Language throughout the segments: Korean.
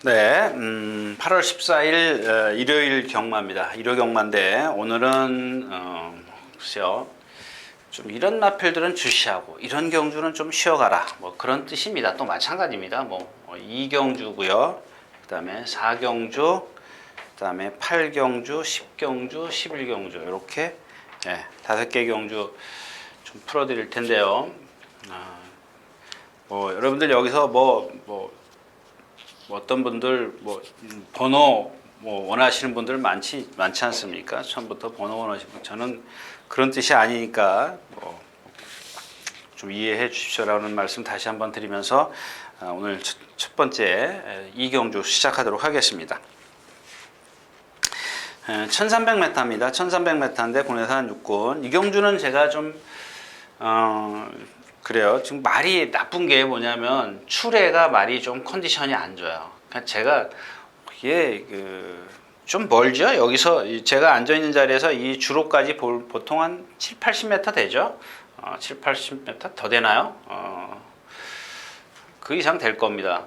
네, 8월 14일 일요일 경마입니다. 일요 경마인데 오늘은 글쎄요, 좀 이런 마필들은 주시하고 이런 경주는 좀 쉬어가라, 뭐 그런 뜻입니다. 또 마찬가지입니다. 뭐 2경주고요, 그다음에 4경주, 그다음에 8경주, 10경주, 11경주 이렇게 5개 경주 좀 풀어드릴 텐데요. 뭐 여러분들 여기서 뭐 어떤 분들 번호 원하시는 분들 많지 않습니까? 처음부터 번호 원하시는 분, 저는 그런 뜻이 아니니까 좀 이해해 주십시오라는 말씀 다시 한번 드리면서 오늘 첫 번째 이경주 시작하도록 하겠습니다. 1300m입니다. 1300m인데 국내산 육군. 이경주는 제가 좀 그래요. 지금 말이 나쁜 게 뭐냐면 출애가 말이 좀 컨디션이 안 좋아요. 그러니까 제가 이게 좀 멀죠. 여기서 제가 앉아 있는 자리에서 이 주로까지 보통 한 7, 80m 되죠. 7, 80m 더 되나요? 그 이상 될 겁니다.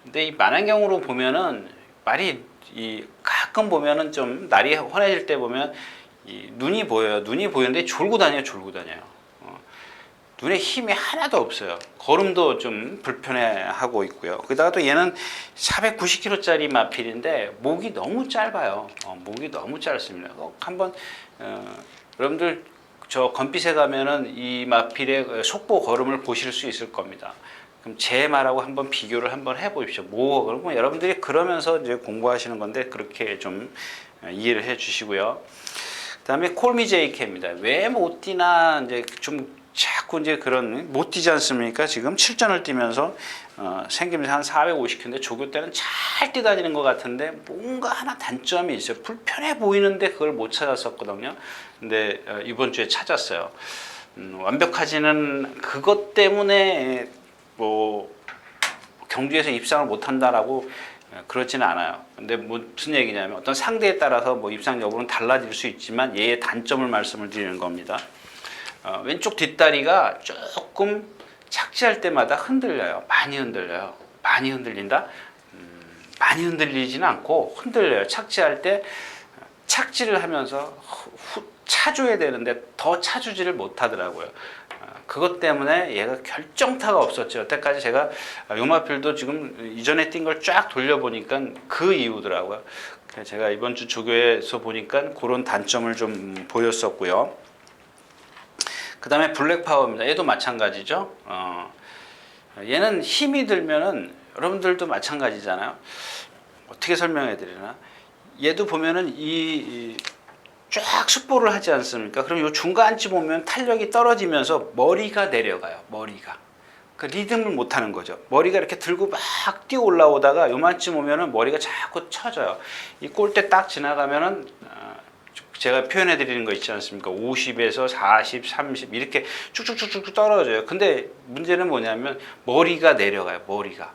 근데 이 만안경으로 보면은 말이 가끔 보면은 좀 날이 환해질 때 보면 눈이 보여요. 눈이 보이는데 졸고 다녀요. 눈에 힘이 하나도 없어요. 걸음도 좀 불편해하고 있고요. 게다가 또 얘는 490kg짜리 마필인데 목이 너무 짧아요. 목이 너무 짧습니다. 한번 여러분들 저 건빛에 가면은 이 마필의 속보 걸음을 보실 수 있을 겁니다. 그럼 제 말하고 한번 비교를 한번 해보십시오. 그러면 여러분들이 그러면서 이제 공부하시는 건데 그렇게 좀 이해를 해주시고요. 그다음에 콜미 제이케입니다. 왜 못 뛰나 이제 좀 자꾸 이제 그런 못 뛰지 않습니까? 지금 7전을 뛰면서 생김새 한 450kg인데 조교 때는 잘 뛰다니는 것 같은데 뭔가 하나 단점이 있어요. 불편해 보이는데 그걸 못 찾았었거든요. 근데 이번 주에 찾았어요. 완벽하지는 그것 때문에 경주에서 입상을 못 한다라고 그렇지는 않아요. 근데 무슨 얘기냐면 어떤 상대에 따라서 입상 여부는 달라질 수 있지만 얘의 단점을 말씀을 드리는 겁니다. 왼쪽 뒷다리가 조금 착지할 때마다 흔들려요. 많이 흔들려요. 많이 흔들린다? 많이 흔들리지는 않고 흔들려요. 착지할 때 착지를 하면서 차줘야 되는데 더 차주지를 못하더라고요. 그것 때문에 얘가 결정타가 없었죠. 여태까지 제가 요마필도 지금 이전에 뛴 걸 쫙 돌려보니까 그 이유더라고요. 제가 이번 주 조교에서 보니까 그런 단점을 좀 보였었고요. 그 다음에 블랙파워입니다. 얘도 마찬가지죠. 얘는 힘이 들면은 여러분들도 마찬가지잖아요. 어떻게 설명해 드리나? 얘도 보면은 쫙 숫보를 하지 않습니까? 그럼 요 중간쯤 오면 탄력이 떨어지면서 머리가 내려가요. 머리가. 그 리듬을 못 하는 거죠. 머리가 이렇게 들고 막 뛰어 올라오다가 요만쯤 오면은 머리가 자꾸 쳐져요. 이 골대 딱 지나가면은 제가 표현해 드리는 거 있지 않습니까? 50에서 40, 30 이렇게 쭉쭉쭉쭉 떨어져요. 근데 문제는 뭐냐면 머리가 내려가요. 머리가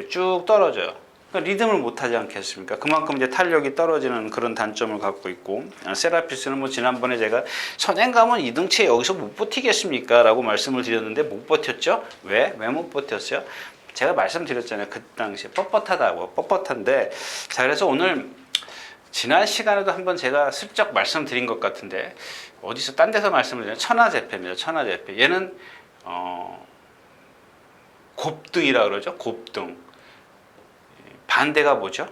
쭉 떨어져요. 그러니까 리듬을 못 하지 않겠습니까? 그만큼 이제 탄력이 떨어지는 그런 단점을 갖고 있고, 세라피스는 지난번에 제가 선행 가면 이등체 여기서 못 버티겠습니까? 라고 말씀을 드렸는데 못 버텼죠? 왜 못 버텼어요? 제가 말씀드렸잖아요. 그 당시에 뻣뻣한데, 자, 그래서 오늘 지난 시간에도 한번 제가 슬쩍 말씀드린 것 같은데 어디서 딴 데서 말씀을 드렸나요? 천하제패입니다. 천하제패. 얘는 곱등이라 그러죠. 곱등. 반대가 뭐죠?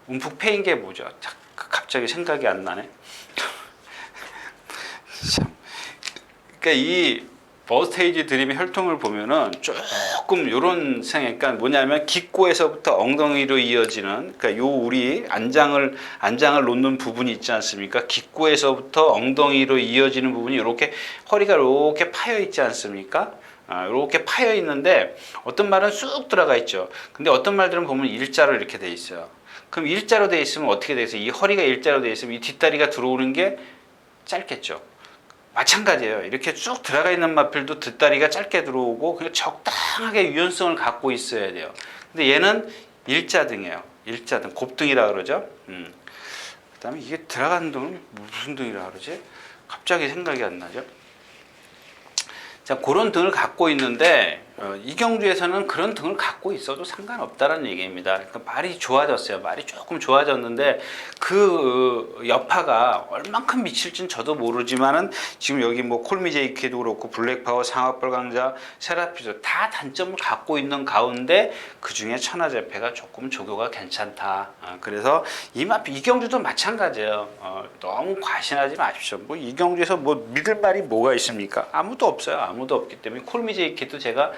움푹 패인 게 뭐죠? 갑자기 생각이 안 나네. 참. 그러니까 이 버스테이지 드림의 혈통을 보면은 조금 요런 생각, 뭐냐면 기꼬에서부터 엉덩이로 이어지는, 그러니까 요 우리 안장을 놓는 부분이 있지 않습니까? 기꼬에서부터 엉덩이로 이어지는 부분이 이렇게 허리가 이렇게 파여 있지 않습니까? 이렇게 파여 있는데 어떤 말은 쑥 들어가 있죠. 근데 어떤 말들은 보면 일자로 이렇게 돼 있어요. 그럼 일자로 돼 있으면 어떻게 돼 있어요? 이 허리가 일자로 돼 있으면 이 뒷다리가 들어오는 게 짧겠죠. 마찬가지예요. 이렇게 쭉 들어가 있는 마필도 뒷다리가 짧게 들어오고 그냥 적당하게 유연성을 갖고 있어야 돼요. 근데 얘는 일자등이에요. 일자등, 곱등이라 그러죠. 그 다음에 이게 들어가는 등은 무슨 등이라 그러지? 갑자기 생각이 안 나죠. 자, 그런 등을 갖고 있는데 이경주에서는 그런 등을 갖고 있어도 상관없다는 얘기입니다. 그러니까 말이 좋아졌어요. 말이 조금 좋아졌는데 그 여파가 얼만큼 미칠지는 저도 모르지만은 지금 여기 뭐 콜미제이케도 그렇고 블랙파워, 상업벌 강자, 세라피도 다 단점을 갖고 있는 가운데 그 중에 천하제패가 조금 조교가 괜찮다. 그래서 이경주도 마찬가지예요. 너무 과신하지 마십시오. 뭐 이경주에서 뭐 믿을 말이 뭐가 있습니까? 아무도 없어요. 아무도 없기 때문에 콜미제이케도 제가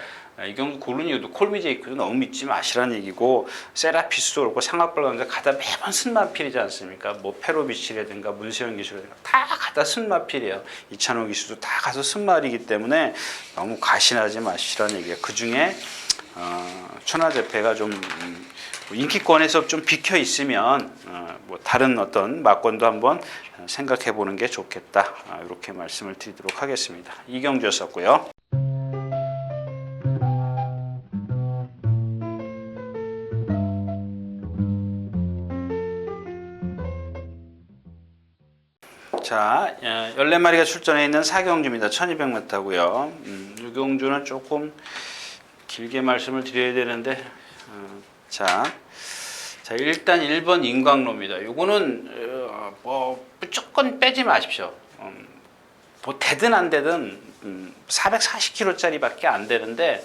이경주 고른 이유도 콜미제이크도 너무 믿지 마시라는 얘기고, 세라피스도 그렇고 상업벌 강자 가다 매번 쓴마필이지 않습니까? 뭐 페로비치라든가 문세영 기술이라든가 다 가다 쓴마필이에요. 이찬호 기술도 다 가서 쓴말이기 때문에 너무 과신하지 마시라는 얘기예요. 그 중에 천하제패가 좀 인기권에서 좀 비켜 있으면 뭐 다른 어떤 막권도 한번 생각해 보는 게 좋겠다. 이렇게 말씀을 드리도록 하겠습니다. 이경주였었고요. 자, 14마리가 출전해 있는 사경주입니다. 1200m고요. 유경주는 조금 길게 말씀을 드려야 되는데, 자, 일단 1번 인광로입니다. 요거는 뭐 무조건 빼지 마십시오. 뭐 되든 안 되든 440kg짜리밖에 안 되는데,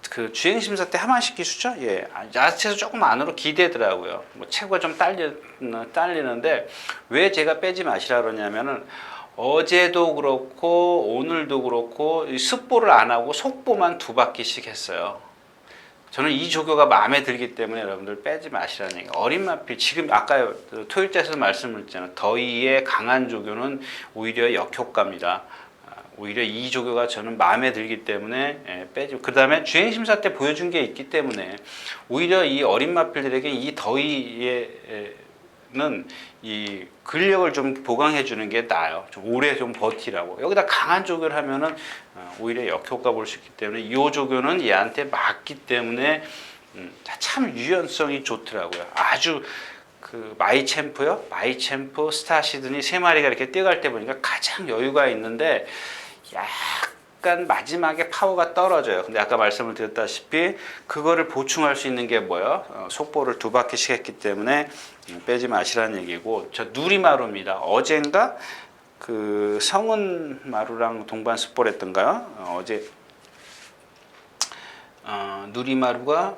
그 주행심사 때 하만식 기수죠? 예, 야채에서 조금 안으로 기대더라고요. 뭐 체구가 좀 딸리는데 왜 제가 빼지 마시라 그러냐면은 어제도 그렇고 오늘도 그렇고 습보를 안 하고 속보만 2바퀴씩 했어요. 저는 이 조교가 마음에 들기 때문에 여러분들 빼지 마시라는 얘기예요. 어린 마필, 지금 아까 토요일자에서 말씀을 드렸잖아요. 더위에 강한 조교는 오히려 역효과입니다. 오히려 이 조교가 저는 마음에 들기 때문에 빼지. 그 다음에 주행심사 때 보여준 게 있기 때문에 오히려 이 어린 마필들에게 이 더위에는 이 근력을 좀 보강해 주는 게 나아요. 좀 오래 좀 버티라고. 여기다 강한 조교를 하면은 오히려 역효과 볼 수 있기 때문에 이 조교는 얘한테 맞기 때문에 참 유연성이 좋더라고요. 아주 그 마이챔프요? 마이챔프, 스타시드니 3마리가 이렇게 뛰어갈 때 보니까 가장 여유가 있는데 약간 마지막에 파워가 떨어져요. 근데 아까 말씀을 드렸다시피 그거를 보충할 수 있는 게 뭐예요? 속보를 2바퀴씩 했기 때문에 빼지 마시라는 얘기고, 저 누리마루입니다. 어젠가 그 성은마루랑 동반 습보했던가요? 어제 누리마루가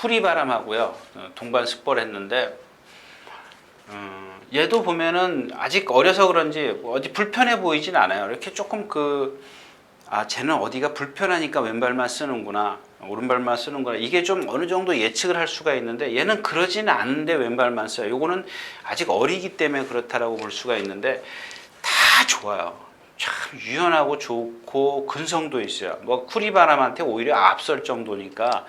후리바람하고요 동반 습보를 했는데, 얘도 보면은 아직 어려서 그런지 어디 불편해 보이진 않아요. 이렇게 조금 쟤는 어디가 불편하니까 왼발만 쓰는구나, 오른발만 쓰는구나, 이게 좀 어느 정도 예측을 할 수가 있는데, 얘는 그러지는 않은데 왼발만 써요. 요거는 아직 어리기 때문에 그렇다라고 볼 수가 있는데 다 좋아요. 참 유연하고 좋고 근성도 있어요. 뭐 쿠리바람한테 오히려 앞설 정도니까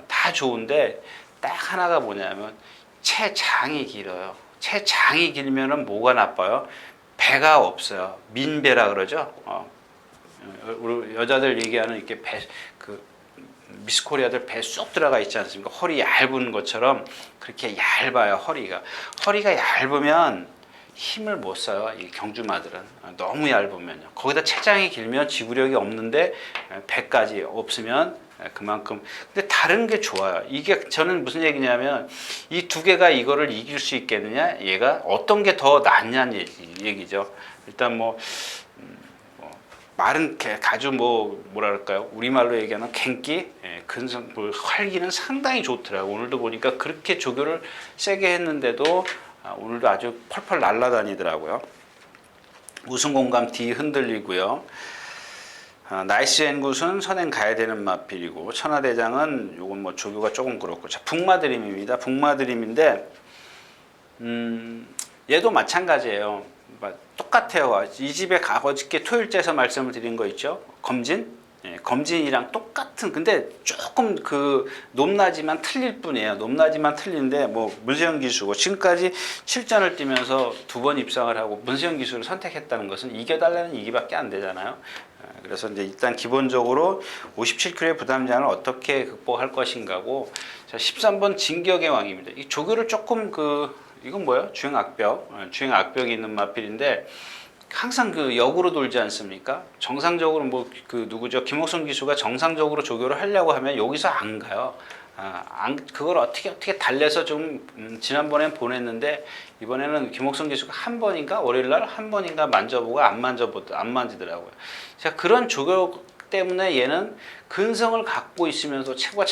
다 좋은데, 딱 하나가 뭐냐면 체장이 길어요. 체장이 길면은 뭐가 나빠요? 배가 없어요. 민배라 그러죠. 우리 여자들 얘기하는 이렇게 미스코리아들 배 쏙 들어가 있지 않습니까? 허리 얇은 것처럼 그렇게 얇아요. 허리가 얇으면 힘을 못 써요. 이 경주마들은 너무 얇으면요. 거기다 체장이 길면 지구력이 없는데 배까지 없으면 그만큼. 근데 다른 게 좋아요. 이게 저는 무슨 얘기냐면 이 두 개가 이거를 이길 수 있겠느냐, 얘가 어떤 게 더 낫냐는 얘기죠. 일단 말은 아주 뭐랄까요, 우리말로 얘기하는 갱기, 근성, 활기는 상당히 좋더라고요. 오늘도 보니까 그렇게 조교를 세게 했는데도 오늘도 아주 펄펄 날아다니더라고요. 우승공감 D 흔들리고요. 나이스 앤굿은 선행 가야 되는 마필이고, 천하대장은 요건 뭐 조교가 조금 그렇고. 자, 북마드림입니다. 북마드림인데 얘도 마찬가지예요. 똑같아요. 이 집에 어저께 토요일째에서 말씀을 드린 거 있죠? 검진? 예, 검진이랑 똑같은, 근데 조금 높낮이만 틀릴 뿐이에요. 높낮이만 틀린데 뭐 문세영 기수고, 지금까지 7전을 뛰면서 2번 입상을 하고 문세영 기수를 선택했다는 것은 이겨달라는 얘기밖에 안 되잖아요. 그래서 이제 일단 기본적으로 57kg의 부담장을 어떻게 극복할 것인가고. 자, 13번 진격의 왕입니다. 이 조교를 조금 이건 뭐예요? 주행 악벽이 있는 마필인데 항상 그 역으로 돌지 않습니까? 정상적으로 뭐 그 누구죠? 김옥성 기수가 정상적으로 조교를 하려고 하면 여기서 안 가요. 그걸 어떻게 달래서 좀 지난번엔 보냈는데 이번에는 김옥성 기수가 한 번인가 월요일 날 한 번인가 만져보고 안 만지더라고요. 자, 그런 조교 때문에 얘는 근성을 갖고 있으면서 체구가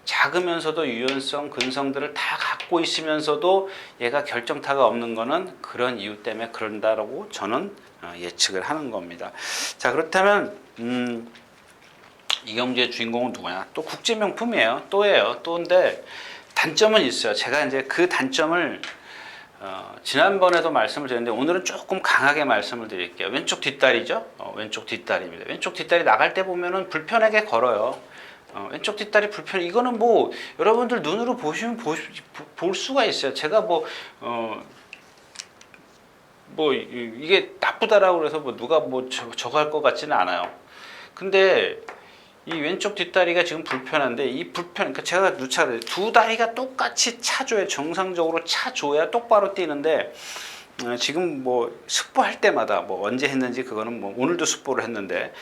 작으면서도 유연성, 근성들을 다 갖고 있으면서도 얘가 결정타가 없는 거는 그런 이유 때문에 그런다라고 저는 예측을 하는 겁니다. 자, 그렇다면 이경주의 주인공은 누구냐? 또 국제 명품이에요. 또인데 단점은 있어요. 제가 이제 그 단점을 지난번에도 말씀을 드렸는데 오늘은 조금 강하게 말씀을 드릴게요. 왼쪽 뒷다리죠? 왼쪽 뒷다리입니다. 왼쪽 뒷다리 나갈 때 보면은 불편하게 걸어요. 왼쪽 뒷다리 불편. 이거는 뭐 여러분들 눈으로 보시면 볼 수가 있어요. 제가 이게 나쁘다라고 그래서 뭐 누가 뭐 저거 할 것 같지는 않아요. 근데 이 왼쪽 뒷다리가 지금 불편한데 그러니까 제가 누차를 두 다리가 똑같이 차줘야 정상적으로 차줘야 똑바로 뛰는데 지금 뭐 습보할 때마다 뭐 언제 했는지 그거는 뭐 오늘도 습보를 했는데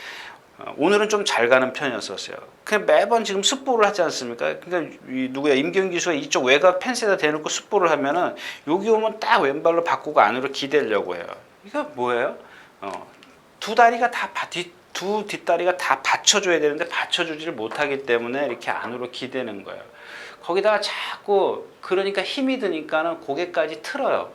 오늘은 좀 잘 가는 편이었었어요. 그냥 매번 지금 습보를 하지 않습니까? 그러니까 임기훈 기수가 이쪽 외곽 펜스에다 대놓고 습보를 하면은 여기 오면 딱 왼발로 바꾸고 안으로 기대려고 해요. 이거 뭐예요? 두 뒷다리가 다 받쳐줘야 되는데 받쳐주지를 못하기 때문에 이렇게 안으로 기대는 거예요. 거기다가 자꾸 그러니까 힘이 드니까는 고개까지 틀어요.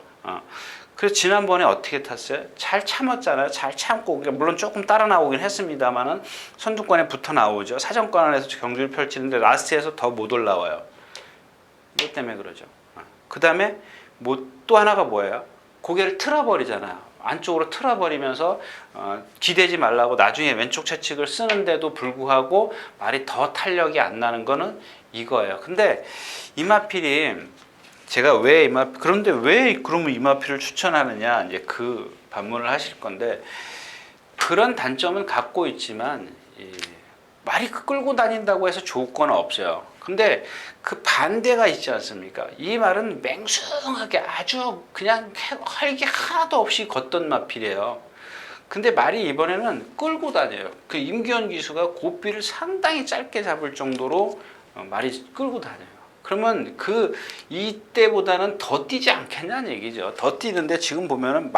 그래서 지난번에 어떻게 탔어요? 잘 참았잖아요. 잘 참고 물론 조금 따라 나오긴 했습니다만은 선두권에 붙어 나오죠. 사정권 안에서 경주를 펼치는데 라스트에서 더 못 올라와요. 이것 때문에 그러죠. 그 다음에 또 하나가 뭐예요? 고개를 틀어버리잖아요. 안쪽으로 틀어버리면서 기대지 말라고 나중에 왼쪽 채찍을 쓰는데도 불구하고 말이 더 탄력이 안 나는 거는 이거예요. 근데 이마필이 제가 그런데 왜 그러면 이마필을 추천하느냐 이제 그 반문을 하실 건데 그런 단점은 갖고 있지만 말이 끌고 다닌다고 해서 좋을 건 없어요. 근데 그 반대가 있지 않습니까? 이 말은 맹숭하게 아주 그냥 활기 하나도 없이 걷던 마필이에요. 근데 말이 이번에는 끌고 다녀요. 그 임기현 기수가 고삐를 상당히 짧게 잡을 정도로 말이 끌고 다녀요. 그러면 이때보다는 더 뛰지 않겠냐는 얘기죠. 더 뛰는데 지금 보면은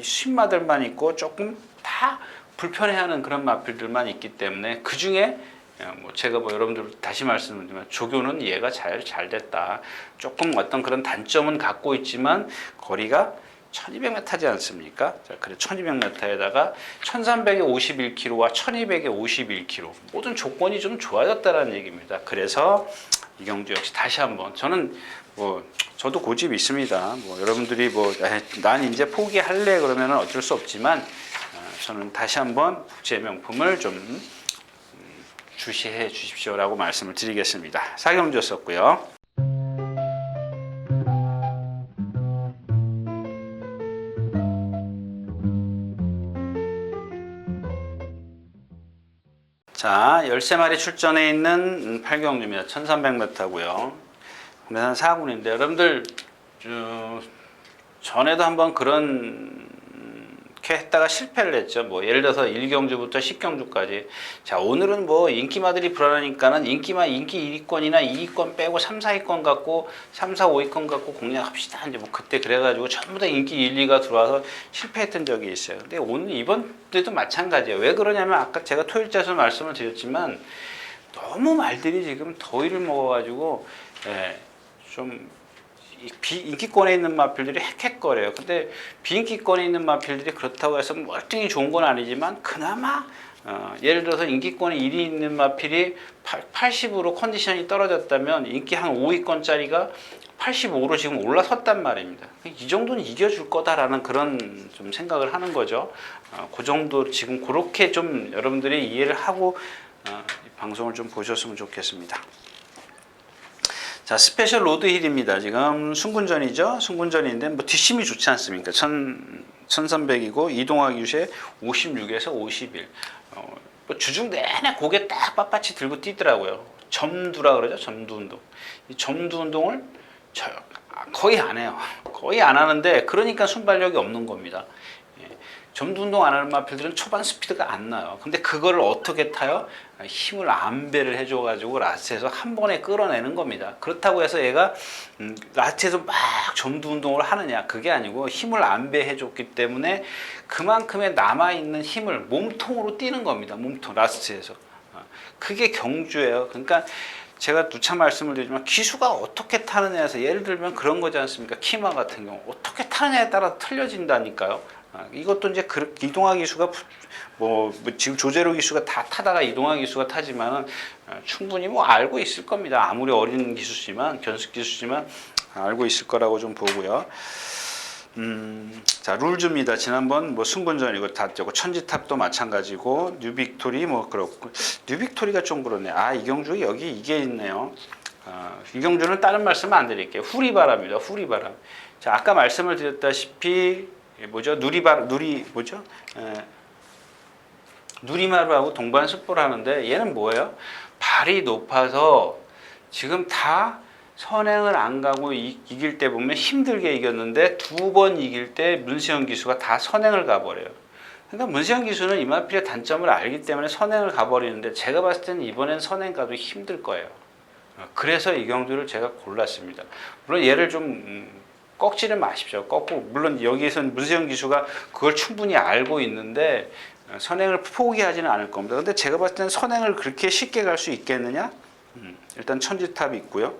쉰마들만 있고 조금 다 불편해하는 그런 마필들만 있기 때문에 그 중에 제가 여러분들 다시 말씀드리면 조교는 얘가 잘 됐다. 조금 어떤 그런 단점은 갖고 있지만 거리가 1200m지 않습니까? 자, 그래 1200m에다가 1300에 51km와 1200에 51km 모든 조건이 좀 좋아졌다는 얘기입니다. 그래서 이경주 역시 다시 한번 저는 저도 고집이 있습니다. 여러분들이 난 이제 포기할래 그러면 어쩔 수 없지만 저는 다시 한번 국제 명품을 좀 주시해 주십시오라고 말씀을 드리겠습니다. 사경주였었고요. 자, 13마리 출전해 있는 8경주입니다. 1300m고요. 군대산 4군인데 여러분들 전에도 한번 그렇게 했다가 실패를 했죠. 예를 들어서 1경주부터 10경주까지. 자, 오늘은 인기마들이 불안하니까는 인기 1위권이나 2위권 빼고 3, 4위권 갖고 3, 4, 5위권 갖고 공략합시다. 이제 그때 그래가지고 전부 다 인기 1, 2가 들어와서 실패했던 적이 있어요. 근데 이번 때도 마찬가지예요. 왜 그러냐면 아까 제가 토일자에서 말씀을 드렸지만 너무 말들이 지금 더위를 먹어가지고 좀 비인기권에 있는 마필들이 헥헥거려요. 근데 비인기권에 있는 마필들이 그렇다고 해서 멀쩡히 좋은 건 아니지만 그나마 예를 들어서 인기권에 1위 있는 마필이 80으로 컨디션이 떨어졌다면 인기 한 5위권짜리가 85로 지금 올라섰단 말입니다. 이 정도는 이겨줄 거다라는 그런 좀 생각을 하는 거죠. 그 정도 지금 그렇게 좀 여러분들이 이해를 하고 방송을 좀 보셨으면 좋겠습니다. 자, 스페셜 로드힐입니다. 지금 순군전이죠. 순군전인데 뒷심이 좋지 않습니까? 1300이고 이동학 유세 56에서 51. 주중 내내 고개 딱 빳빳이 들고 뛰더라고요. 점두라 그러죠. 점두 운동. 이 점두 운동을 거의 안 해요. 거의 안 하는데 그러니까 순발력이 없는 겁니다. 점두 운동 안 하는 마필들은 초반 스피드가 안 나요. 근데 그거를 어떻게 타요? 힘을 안배를 해줘가지고 라스트에서 한 번에 끌어내는 겁니다. 그렇다고 해서 얘가 라스트에서 막 점두 운동을 하느냐, 그게 아니고 힘을 안배해줬기 때문에 그만큼의 남아있는 힘을 몸통으로 뛰는 겁니다. 몸통 라스트에서. 그게 경주예요. 그러니까 제가 누차 말씀을 드리지만 기수가 어떻게 타느냐에서, 예를 들면 그런 거지 않습니까? 키마 같은 경우 어떻게 타느냐에 따라 틀려진다니까요. 이것도 이제 이동화 기수가 지금 조제로 기수가 다 타다가 이동화 기수가 타지만은 충분히 뭐 알고 있을 겁니다. 아무리 어린 기수지만, 견습 기수지만 알고 있을 거라고 좀 보고요. 자, 룰즈입니다. 지난번 뭐 승분전 이거 다 저거 천지탑도 마찬가지고, 뉴빅토리 뭐 그렇고, 뉴빅토리가 좀 그렇네. 이경주 여기 이게 있네요. 이경주는 다른 말씀 안 드릴게요. 후리바람입니다. 후리바람. 자, 아까 말씀을 드렸다시피 뭐죠? 누리마루하고 동반 습보를 하는데, 얘는 뭐예요? 발이 높아서 지금 다 선행을 안 가고 이길 때 보면 힘들게 이겼는데, 두 번 이길 때 문세영 기수가 다 선행을 가버려요. 그러니까 문세영 기수는 이마필의 단점을 알기 때문에 선행을 가버리는데, 제가 봤을 때는 이번엔 선행 가도 힘들 거예요. 그래서 이경주를 제가 골랐습니다. 물론 얘를 좀 꺾지는 마십시오. 꺾고, 물론 여기에서는 문세영 기수가 그걸 충분히 알고 있는데 선행을 포기하지는 않을 겁니다. 근데 제가 봤을 때는 선행을 그렇게 쉽게 갈 수 있겠느냐? 일단 천지탑이 있고요.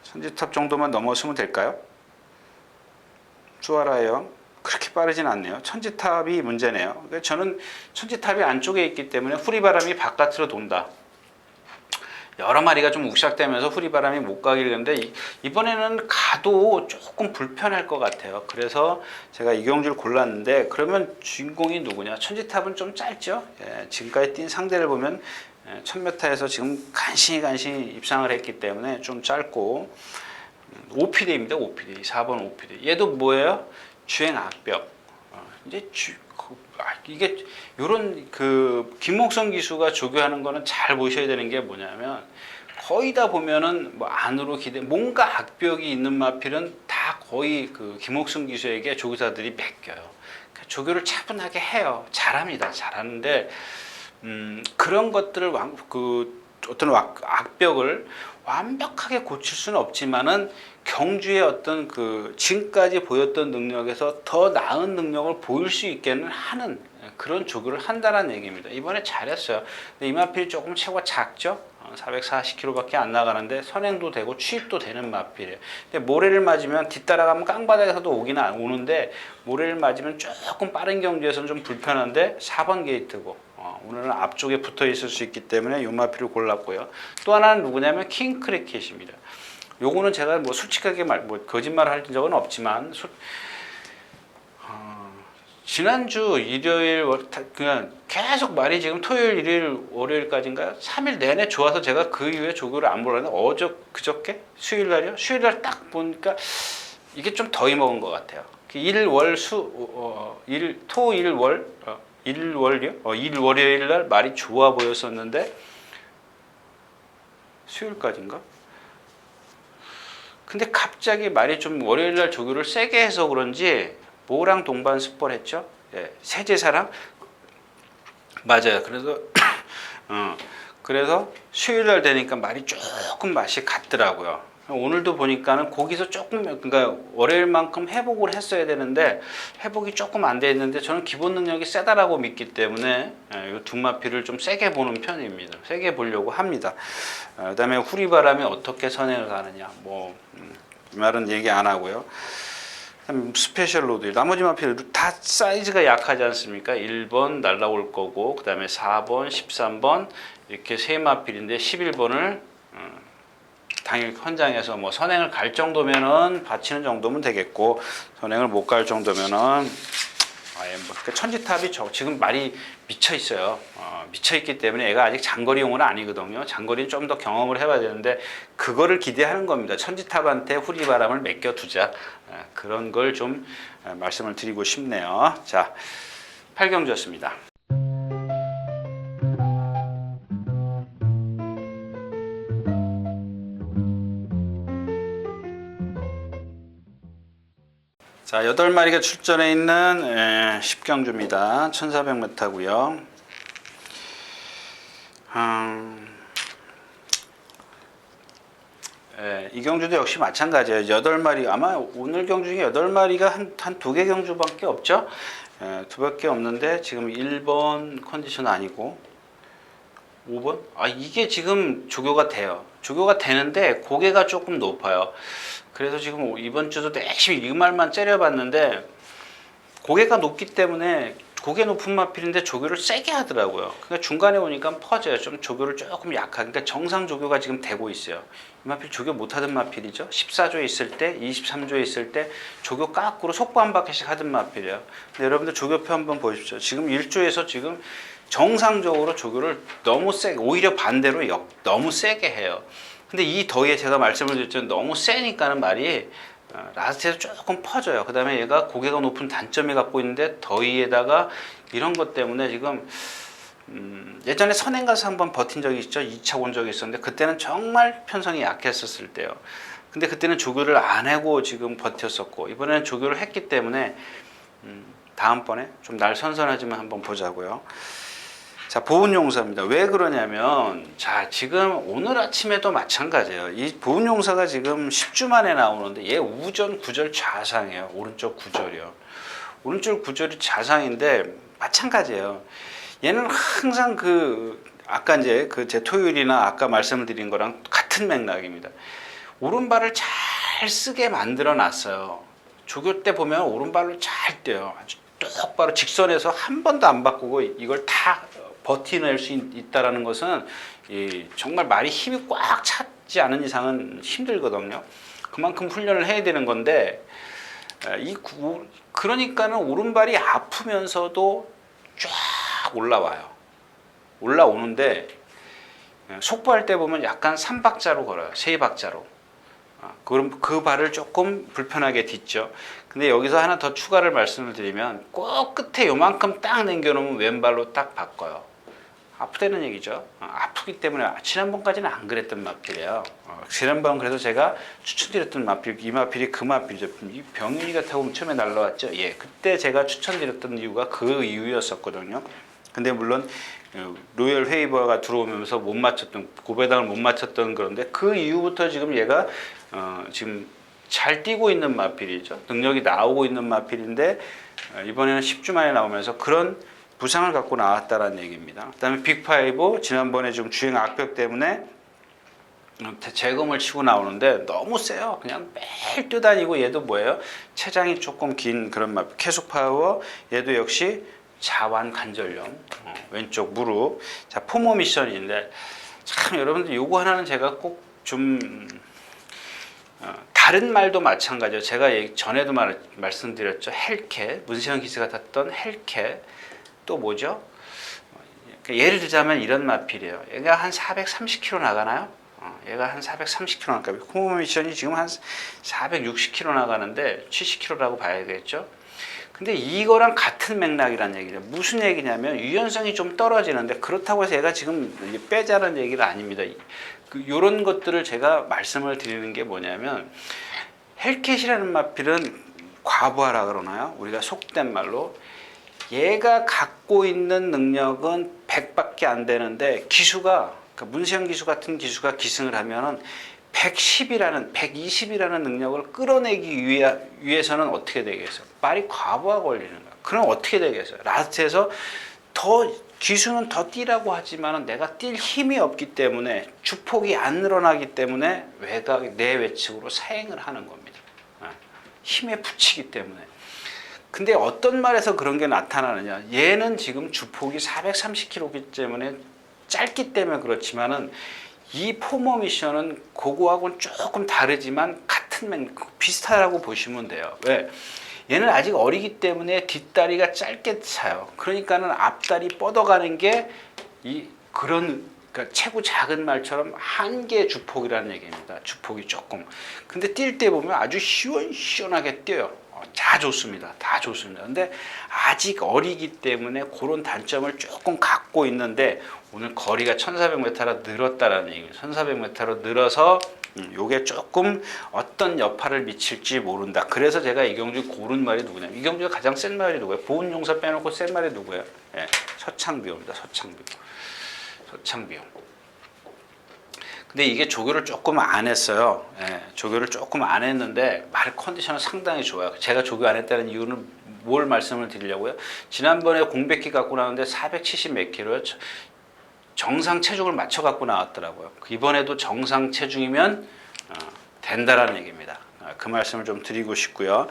천지탑 정도만 넘어서면 될까요? 수아라예요. 그렇게 빠르진 않네요. 천지탑이 문제네요. 그러니까 저는 천지탑이 안쪽에 있기 때문에 후리바람이 바깥으로 돈다. 여러 마리가 좀 욱샥대면서 후리바람이 못 가길, 근데 이번에는 가도 조금 불편할 것 같아요. 그래서 제가 이경주를 골랐는데, 그러면 주인공이 누구냐? 천지탑은 좀 짧죠. 지금까지 뛴 상대를 보면 1000m에서 지금 간신히 입상을 했기 때문에 좀 짧고, 오피디입니다. 오피디 4번 오피디. 얘도 뭐예요? 주행 악벽. 이제 이게 요런 김목성 기수가 조교하는 거는 잘 보셔야 되는 게 뭐냐면, 거의 다 보면은 뭐 안으로 뭔가 악벽이 있는 마필은 다 거의 김목성 기수에게 조교사들이 맡겨요. 그러니까 조교를 차분하게 해요. 잘합니다. 잘하는데 그런 것들을 어떤 악벽을 완벽하게 고칠 수는 없지만은, 경주의 어떤 지금까지 보였던 능력에서 더 나은 능력을 보일 수 있게는 하는 그런 조교를 한다는 얘기입니다. 이번에 잘했어요. 근데 이마필이 조금 체구가 작죠? 440kg밖에 안 나가는데 선행도 되고 취입도 되는 마필이에요. 근데 모래를 맞으면 뒤따라가면 깡바닥에서도 오는데, 모래를 맞으면 조금 빠른 경주에서는 좀 불편한데 4번 게이트고, 오늘은 앞쪽에 붙어 있을 수 있기 때문에 이 마필을 골랐고요. 또 하나는 누구냐면 킹크리켓입니다. 요거는 제가 뭐 솔직하게 거짓말 할 적은 없지만, 지난주 일요일 그냥 계속 말이 지금 토요일, 일요일, 월요일까지인가요? 3일 내내 좋아서 제가 그 이후에 조교를 안 보려는데, 그저께? 수요일 날이요? 수요일 날 딱 보니까 이게 좀 더위 먹은 것 같아요. 일, 월, 토, 일, 월, 일, 월요일 날 말이 좋아 보였었는데, 수요일까지인가? 근데 갑자기 말이 좀 월요일 날 조교를 세게 해서 그런지 뭐랑 동반 습보를 했죠? 세제사랑? 맞아요. 그래서 수요일 날 되니까 말이 조금 맛이 같더라고요. 오늘도 보니까는 거기서 조금, 그러니까 월요일만큼 회복을 했어야 되는데 회복이 조금 안 돼 있는데, 저는 기본 능력이 세다라고 믿기 때문에 이 두 마필을 좀 세게 보는 편입니다. 세게 보려고 합니다. 그다음에 후리바람이 어떻게 선행을 가느냐, 이 말은 얘기 안 하고요. 스페셜 로드, 나머지 마필 다 사이즈가 약하지 않습니까? 1번 날라올 거고, 그 다음에 4번, 13번 이렇게 세 마필인데, 11번을 당일 현장에서 뭐 선행을 갈 정도면은 받치는 정도면 되겠고, 선행을 못 갈 정도면은 천지탑이 지금 말이 미쳐 있어요. 미쳐 있기 때문에 얘가 아직 장거리용은 아니거든요. 장거리는 좀 더 경험을 해봐야 되는데, 그거를 기대하는 겁니다. 천지탑한테 후리바람을 맡겨두자. 그런 걸 좀 말씀을 드리고 싶네요. 자, 8경주였습니다. 자, 자, 8마리가 출전해 있는 10경주입니다. 1400m고요. 이 경주도 역시 마찬가지예요. 8마리, 아마 오늘 경주 중에 8마리가 한 2개 경주밖에 없죠. 2밖에 없는데 지금 1번 컨디션 아니고 5번? 이게 지금 조교가 돼요. 조교가 되는데 고개가 조금 높아요. 그래서 지금 이번 주도 열심히 이 말만 째려봤는데 고개가 높기 때문에 고개 높은 마필인데 조교를 세게 하더라고요. 그러니까 중간에 오니까 퍼져요. 좀 조교를 조금 약하게. 그러니까 정상 조교가 지금 되고 있어요. 이 마필 조교 못하던 마필이죠. 14조에 있을 때, 23조에 있을 때 조교 깎으로 속보 한 바퀴씩 하던 마필이에요. 근데 여러분들 조교표 한번 보십시오. 지금 1조에서 지금 정상적으로 조교를 너무 세게, 오히려 반대로 너무 세게 해요. 근데 이 더위에 제가 말씀을 드렸죠. 너무 세니까는 말이 라스트에서 조금 퍼져요. 그 다음에 얘가 고개가 높은 단점이 갖고 있는데 더위에다가 이런 것 때문에 지금 예전에 선행 가서 한번 버틴 적이 있죠. 2차 온 적이 있었는데 그때는 정말 편성이 약했었을 때요. 근데 그때는 조교를 안 하고 지금 버텼었고 이번에는 조교를 했기 때문에 다음번에 좀 날 선선하지만 한번 보자고요. 자, 보훈용사입니다. 왜 그러냐면, 자, 지금 오늘 아침에도 마찬가지예요. 이 보훈용사가 지금 10주 만에 나오는데 얘 우전 구절 좌상이에요. 오른쪽 구절이요. 오른쪽 구절이 좌상인데 마찬가지예요. 얘는 항상 아까 이제 제 토요일이나 아까 말씀을 드린 거랑 같은 맥락입니다. 오른발을 잘 쓰게 만들어 놨어요. 조교 때 보면 오른발로 잘 뛰어요. 아주 똑바로 직선에서 한 번도 안 바꾸고 이걸 다 버티낼 수 있다는 것은 정말 말이 힘이 꽉 찼지 않은 이상은 힘들거든요. 그만큼 훈련을 해야 되는 건데 그러니까는 오른발이 아프면서도 쫙 올라와요. 올라오는데 속보할 때 보면 약간 3박자로 걸어요. 3박자로. 그럼 그 발을 조금 불편하게 딛죠. 근데 여기서 하나 더 추가를 말씀을 드리면 꼭 끝에 요만큼 딱 남겨놓으면 왼발로 딱 바꿔요. 아프다는 얘기죠. 아프기 때문에 지난번까지는 안 그랬던 마필이에요. 지난번 그래서 제가 추천드렸던 마필, 이 마필이 그 마필이죠. 이 병윤이가 타고 처음에 날라왔죠. 예, 그때 제가 추천드렸던 이유가 그 이유였었거든요. 근데 물론 로열 웨이버가 들어오면서 못 맞췄던 고배당을 못 맞췄던 그런데 그 이후부터 지금 얘가 지금 잘 뛰고 있는 마필이죠. 능력이 나오고 있는 마필인데 이번에는 10주 만에 나오면서 그런 부상을 갖고 나왔다라는 얘기입니다. 그다음에 빅5 지난번에 좀 주행 악벽 때문에 재검을 치고 나오는데 너무 세요. 그냥 매일 뛰다니고 얘도 뭐예요? 체장이 조금 긴 그런 마필. 계속 파워 얘도 역시 자완 관절염 왼쪽 무릎. 자, 포모 미션인데 참 여러분들 요거 하나는 제가 꼭 좀 다른 말도 마찬가지예요. 제가 전에도 말씀드렸죠. 헬케 문세영 기수가 탔던 헬케 또 뭐죠? 예를 들자면 이런 마필이에요. 얘가 한 430km 나가나요? 얘가 한 430km 나가요. 포모 미션이 지금 한 460km 나가는데 70km라고 봐야겠죠. 근데 이거랑 같은 맥락이라는 얘기죠. 무슨 얘기냐면 유연성이 좀 떨어지는데 그렇다고 해서 얘가 지금 빼자는 얘기가 아닙니다. 이런 것들을 제가 말씀을 드리는 게 뭐냐면 헬켓이라는 마필은 과부하라 그러나요? 우리가 속된 말로 얘가 갖고 있는 능력은 100밖에 안 되는데 기수가 그러니까 문세영 기수 같은 기수가 기승을 하면은 110이라는 120이라는 능력을 끌어내기 위해서는 어떻게 되겠어요? 말이 과부하 걸리는 거야. 그럼 어떻게 되겠어요? 라스트에서 더 기수는 더 뛰라고 하지만 내가 뛸 힘이 없기 때문에 주폭이 안 늘어나기 때문에 내 외측으로 사행을 하는 겁니다. 힘에 붙이기 때문에. 근데 어떤 말에서 그런 게 나타나느냐? 얘는 지금 주폭이 430km이기 때문에 짧기 때문에 그렇지만은 이 포모 미션은 그거하고는 조금 다르지만 비슷하다고 보시면 돼요. 왜? 얘는 아직 어리기 때문에 뒷다리가 짧게 차요. 그러니까는 앞다리 뻗어가는 게 그러니까 최고 작은 말처럼 한계 주폭이라는 얘기입니다. 주폭이 조금. 근데 뛸 때 보면 아주 시원시원하게 뛰어요. 다 좋습니다. 다 좋습니다. 근데 아직 어리기 때문에 그런 단점을 조금 갖고 있는데 오늘 거리가 1400m로 늘었다라는 얘기예요. 1400m로 늘어서 요게 조금 어떤 여파를 미칠지 모른다. 그래서 제가 이경주 고른 말이 누구냐면 이경주가 가장 센 말이 누구예요? 보훈용사 빼놓고 센 말이 누구예요? 예, 서창비호입니다. 서창비호. 근데 이게 조교를 조금 안 했어요. 예, 조교를 조금 안 했는데 말 컨디션은 상당히 좋아요. 제가 조교 안 했다는 이유는 뭘 말씀을 드리려고요? 지난번에 공백기 갖고 나왔는데 470 몇 킬로요. 정상 체중을 맞춰 갖고 나왔더라고요. 이번에도 정상 체중이면 된다라는 얘기입니다. 그 말씀을 좀 드리고 싶고요.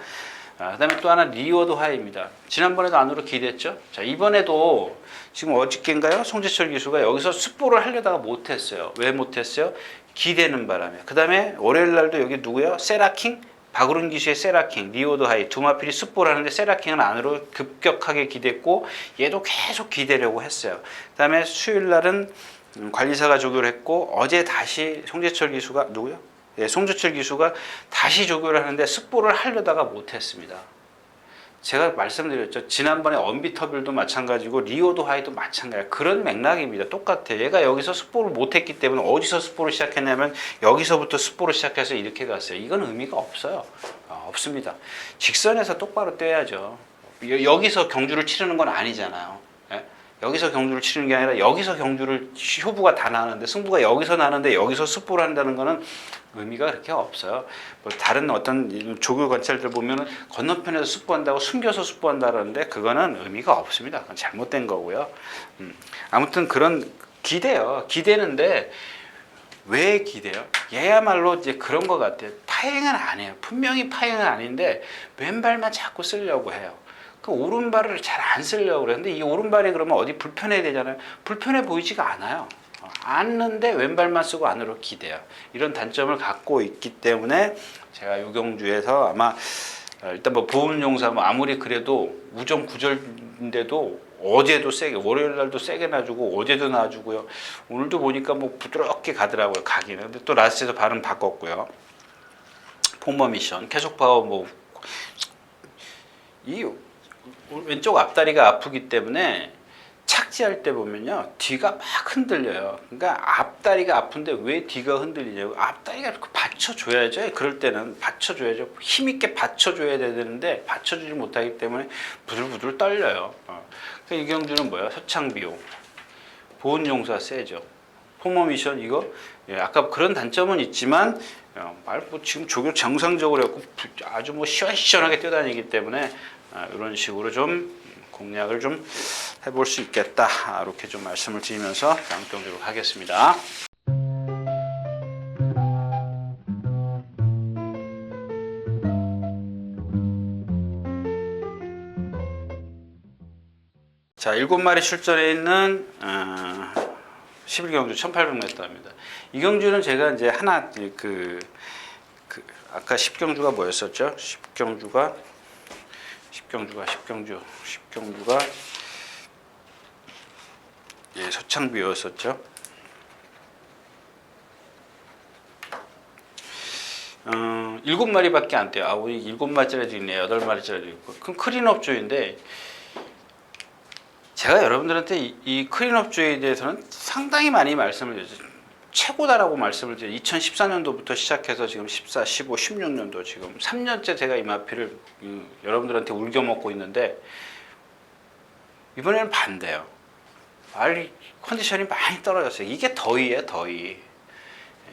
그다음에 또 하나 리워드 하이입니다. 지난번에도 안으로 기대했죠. 자, 이번에도 지금 어저께인가요? 송재철 기수가 여기서 습보를 하려다가 못했어요. 왜 못했어요? 기대는 바람에. 그다음에 월요일 날도 여기 누구요? 세라킹, 박우른 기수의 세라킹, 리워드 하이 두 마필이 습보를 하는데 세라킹은 안으로 급격하게 기댔고 얘도 계속 기대려고 했어요. 그다음에 수요일 날은 관리사가 조교를 했고 어제 다시 송재철 기수가 누구요? 예, 송재철 기수가 다시 조교를 하는데 습보를 하려다가 못했습니다. 제가 말씀드렸죠. 지난번에 언비터빌도 마찬가지고 리오도 하이도 마찬가지예요. 그런 맥락입니다. 똑같아요. 얘가 여기서 습보를 못했기 때문에 어디서 습보를 시작했냐면 여기서부터 습보를 시작해서 이렇게 갔어요. 이건 의미가 없어요. 없습니다. 직선에서 똑바로 떼야죠. 여기서 경주를 치르는 건 아니잖아요. 예? 여기서 경주를 치르는 게 아니라 여기서 경주를 효부가 다 나는데 승부가 여기서 나는데 여기서 습보를 한다는 거는 의미가 그렇게 없어요. 뭐 다른 어떤 조교 관찰들 보면은 건너편에서 습보한다고 숨겨서 습보한다는데 그거는 의미가 없습니다. 그건 잘못된 거고요. 아무튼 그런 기대요. 기대는데 왜 기대요? 얘야말로 이제 그런 것 같아요. 파행은 안 해요. 분명히 파행은 아닌데 왼발만 자꾸 쓰려고 해요. 그 오른발을 잘 안 쓰려고 그러는데 이 오른발이 그러면 어디 불편해야 되잖아요. 불편해 보이지가 않아요. 앉는데 왼발만 쓰고 안으로 기대요. 이런 단점을 갖고 있기 때문에 제가 유경주에서 아마 일단 뭐 보훈용사 뭐 아무리 그래도 우정 구절인데도 어제도 세게 월요일 날도 세게 놔주고 어제도 놔주고요. 오늘도 보니까 뭐 부드럽게 가더라고요. 가기는. 근데 또 라스트에서 발음 바꿨고요. 포머 미션 계속 파워 뭐 이 왼쪽 앞다리가 아프기 때문에 착지할 때 보면요 뒤가 막 흔들려요. 그러니까 앞다리가 아픈데 왜 뒤가 흔들리냐고. 앞다리가 받쳐줘야죠. 그럴 때는 받쳐줘야죠. 힘있게 받쳐줘야 되는데 받쳐주지 못하기 때문에 부들부들 떨려요. 그러니까 이경주는 뭐야? 서창비호 보훈용사 세죠. 포머미션 이거 예, 아까 그런 단점은 있지만 뭐 지금 조교 정상적으로 해갖고 아주 뭐 시원시원하게 뛰어다니기 때문에 이런 식으로 좀 공략을 좀 해볼 수 있겠다. 이렇게 좀 말씀을 드리면서 양평주로 하겠습니다. 자, 7마리 출전해 있는 11경주 1800m입니다. 이 경주는 제가 이제 하나 아까 10경주가 뭐였었죠? 10경주가 예, 서창비였었죠. 7마리밖에 안 돼요. 우리 7마리짜리도 있네, 8마리짜리도 있고. 그럼 클린업조인데 제가 여러분들한테 이 클린업조에 대해서는 상당히 많이 말씀을 드렸죠. 최고다라고 말씀을 드려요. 2014년도부터 시작해서 지금 14, 15, 16년도 지금 3년째 제가 이 마피를 여러분들한테 울겨먹고 있는데 이번에는 반대요. 말 컨디션이 많이 떨어졌어요. 이게 더위예요, 더위.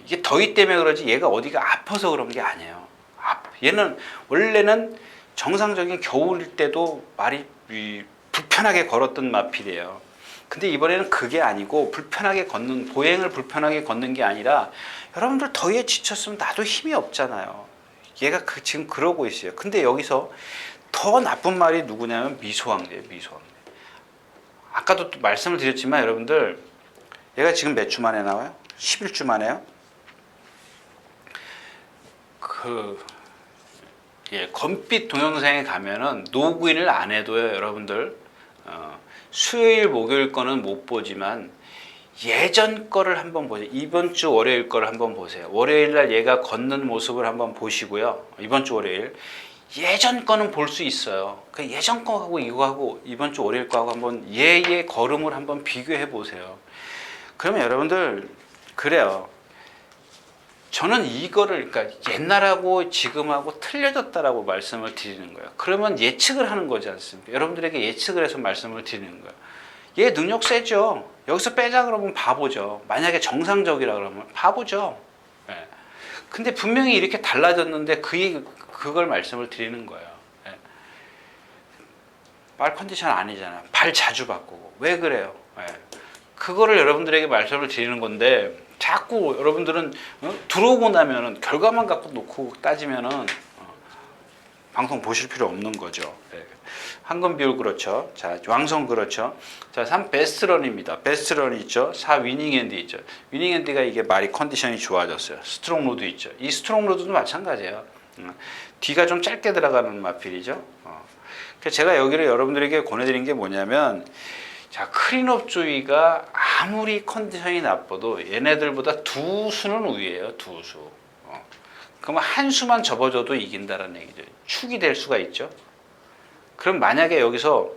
이게 더위 때문에 그러지 얘가 어디가 아파서 그런 게 아니에요. 얘는 원래는 정상적인 겨울일 때도 말이 불편하게 걸었던 마필이에요. 근데 이번에는 그게 아니고 보행을 불편하게 걷는 게 아니라 여러분들 더위에 지쳤으면 나도 힘이 없잖아요. 얘가 지금 그러고 있어요. 근데 여기서 더 나쁜 말이 누구냐면 미소왕대예요. 미소왕대. 아까도 또 말씀을 드렸지만 여러분들 얘가 지금 몇 주 만에 나와요? 11주 만에요? 검빛 동영상에 가면은 로그인을 안 해도요, 여러분들 수요일, 목요일 거는 못 보지만 예전 거를 한번 보세요. 이번 주 월요일 거를 한번 보세요. 월요일 날 얘가 걷는 모습을 한번 보시고요. 이번 주 월요일 예전 거는 볼 수 있어요. 그 예전 거하고 이거하고 이번 주 월요일 거하고 한번 얘의 걸음을 한번 비교해 보세요. 그러면 여러분들 그래요. 저는 이거를 그러니까 옛날하고 지금하고 틀려졌다라고 말씀을 드리는 거예요. 그러면 예측을 하는 거지 않습니까? 여러분들에게 예측을 해서 말씀을 드리는 거예요. 얘 능력 세죠. 여기서 빼자 그러면 바보죠. 만약에 정상적이라 그러면 바보죠. 예. 근데 분명히 이렇게 달라졌는데 그걸 말씀을 드리는 거예요. 예. 발 컨디션 아니잖아요. 발 자주 바꾸고. 왜 그래요? 예. 그거를 여러분들에게 말씀을 드리는 건데 자꾸 여러분들은 들어오고 나면은 결과만 갖고 놓고 따지면은 방송 보실 필요 없는 거죠. 예. 황금 비율 그렇죠. 자, 왕성 그렇죠. 자, 3 베스트런입니다. 베스트런이 있죠. 4 위닝핸드 있죠. 위닝핸드가 이게 말이 컨디션이 좋아졌어요. 스트롱 로드 있죠. 이 스트롱 로드도 마찬가지예요. 뒤가 좀 짧게 들어가는 마필이죠. 그래서 제가 여기를 여러분들에게 권해드린 게 뭐냐면 자, 클린업 조이가 아무리 컨디션이 나빠도 얘네들보다 두 수는 우위예요. 두 수. 그러면 한 수만 접어줘도 이긴다는 얘기죠. 축이 될 수가 있죠. 그럼 만약에 여기서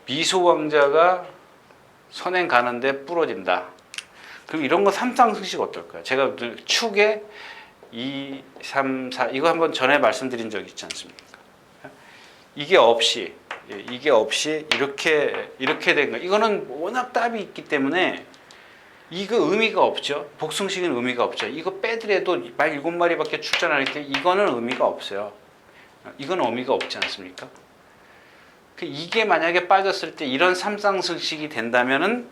미소 왕자가 선행 가는데 부러진다. 그럼 이런 거 삼상승식 어떨까요? 제가 축에 2, 3, 4 이거 한번 전에 말씀드린 적 있지 않습니까? 이게 없이 이렇게 된 거. 이거는 워낙 답이 있기 때문에 이거 의미가 없죠. 복승식은 의미가 없죠. 이거 빼더라도 말 7마리밖에 출전하니까 이거는 의미가 없어요. 이건 의미가 없지 않습니까? 이게 만약에 빠졌을 때 이런 삼상승식이 된다면은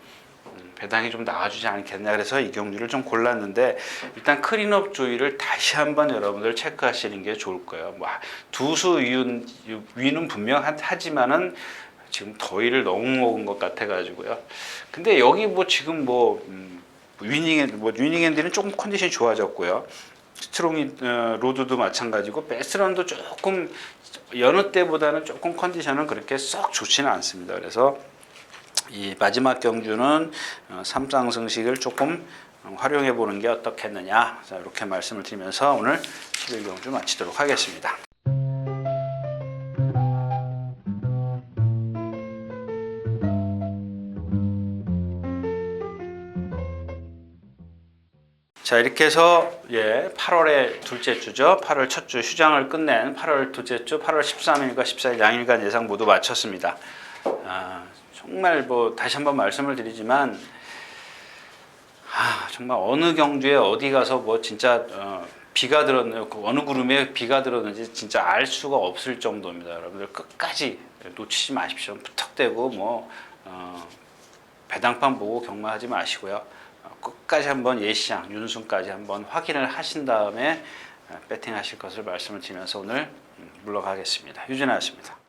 배당이 좀 나와주지 않겠냐 그래서 이 경주를 좀 골랐는데 일단 클린업 조이를 다시 한번 여러분들 체크하시는 게 좋을 거예요. 뭐 두수 위는 분명하지만은 지금 더위를 너무 먹은 것 같아가지고요. 근데 여기 뭐 지금 위닝핸드는 조금 컨디션이 좋아졌고요. 스트롱 로드도 마찬가지고 베스런도 조금 여느 때보다는 조금 컨디션은 그렇게 썩 좋지는 않습니다. 그래서 이 마지막 경주는 삼상승식을 조금 활용해 보는 게 어떻겠느냐. 자, 이렇게 말씀을 드리면서 오늘 11경주 마치도록 하겠습니다. 자, 이렇게 해서 8월의 둘째 주죠. 8월 첫 주 휴장을 끝낸 8월 둘째 주 8월 13일과 14일 양일간 예상 모두 마쳤습니다. 정말 다시 한번 말씀을 드리지만 정말 어느 경주에 어디 가서 진짜 비가 들었는지 어느 구름에 비가 들었는지 진짜 알 수가 없을 정도입니다. 여러분들 끝까지 놓치지 마십시오. 부탁되고 배당판 보고 경마하지 마시고요. 끝까지 한번 예시장 윤순까지 한번 확인을 하신 다음에 배팅하실 것을 말씀을 드리면서 오늘 물러가겠습니다. 유진아였습니다.